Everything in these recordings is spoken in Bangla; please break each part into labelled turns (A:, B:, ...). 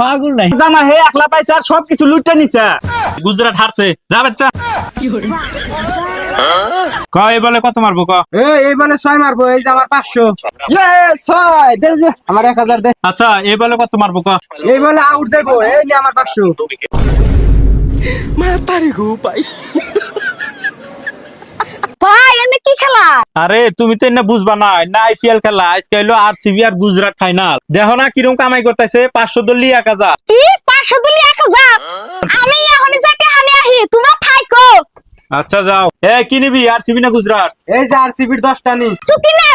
A: পাগল নাই জামা হে একলা পাইছে আর সবকিছু লুটে নিছে। গুজরাট হারছে যা বাচ্চা। কয় বলে কত মারবো ক?
B: এই বলে 6 মারবো। এই যে আমার 500। 6 দে দে আমার 1000 দে।
A: আচ্ছা এই বলে কত মারবো ক?
B: এই বলে আউট যাইবো। এই নে আমার 500।
C: ভাই এনে কি খেলা?
A: আরে তুমি তো না বুঝবা না, না আইপিএল খেলা আজকে হলো আরসিবি আর গুজরাট ফাইনাল। দেখো না কিরকম কামাই করতেছে, 500 দলি 1000।
C: কি 500 দিলি 1000? আমি এখনই যাকে হানে আহি, তোমরা থাইকো।
A: আচ্ছা যাও। কি নিবি, আরসিবি না গুজরাট?
B: এই যে আরসিবির 10টা নি।
C: সুকিনা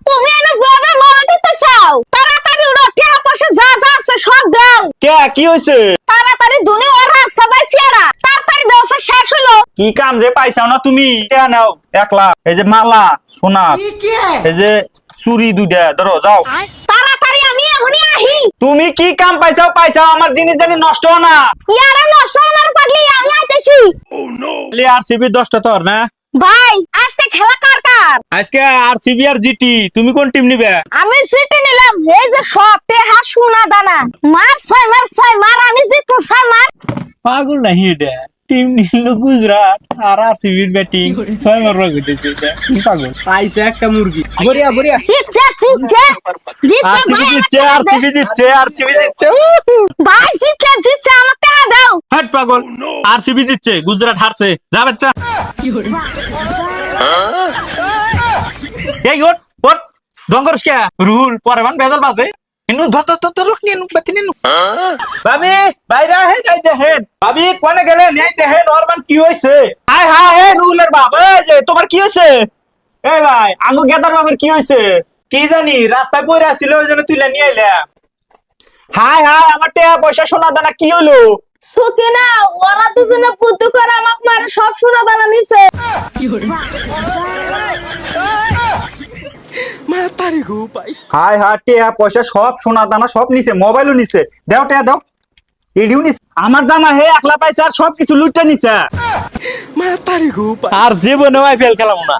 C: তুমি এনে ববে মনে দিতে চাও? তাড়াতাড়ি উড়ো, টেহা পয়সা যা যা আছে সব দাও।
A: কে কি হইছে?
C: তাড়াতাড়ি দুনি ওরা সবাই সিয়ারা তাড়াতাড়ি দাও, শেষ হলো।
A: কি কাম যে পাইছাও না তুমি? কে নাও 1 লাখ। এই যে মালা সোনা, এই যে চুরি দুইটা ধরো যাও।
C: তাড়াতাড়ি আমি এখনই আহি।
A: তুমি কি কাম পাইছাও আমার জিনিস জানি নষ্ট হয় না।
C: ইয়ারা নষ্ট আমার পাগলি, আমি আইতেছি।
A: আরসিবি 10টা তোর না
C: ভাই আজকে খেলা কার কার?
A: আজকে আরসিবি আর জিটি। তুমি কোন টিম নিবে?
C: আমি জিতে নিলাম। এই যে সব টেহা সোনা দানা। মার 6 মার আমি জিতু 6 মার।
A: পাগল নাহি এটা। টিম নিল গুজরাট আর আরসিবির ব্যাটিং 6 মারবা কইতেছে এটা। কি পাগল?
B: পাইছে একটা মুরগি। বড়িয়া বড়িয়া।
C: জিতছে
A: আরসিবি জিতছে
C: ভাই জিতছে আমার টাকা দাও।
A: হাট পাগল। আরসিবি জিতছে, গুজরাট হারছে যা বাচ্চা। এই ওট ডঙ্গরস কে রুল পরে বান বেদল বাজে। ইনু ধত রুক নিনু বাতি নিনু। ভাবি বাইরে হে যাই দেখেন। ভাবি কোনে গেলে নেই দেখেন ওরমান কি হইছে। হাই হাই হে রুলের বাপ, এই যে তোমার কি হইছে? এই ভাই আঙ্গু গেদার বাবার কি হইছে? কি জানি রাস্তায় পড়ে আছিল ওইজন্য তুইলা নিয়ে আইলাম। হাই হাই আমার টাকা পয়সা সোনা দানা কি হলো?
C: সুকিনা ওরা দুজনে বুদ্ধি করে আমাকে মারে সব সোনা দানা নিছে।
A: হাই হাই টাকা পয়সা সব সোনা দানা সব নিছে, মোবাইলও নিছে। দাও টাকা দাও। এডিও নিছে। আমার জামা হে একলা পাইছে আর সবকিছু লুটে নিছে। আর জীবনে আইপিএল খেলাবো না।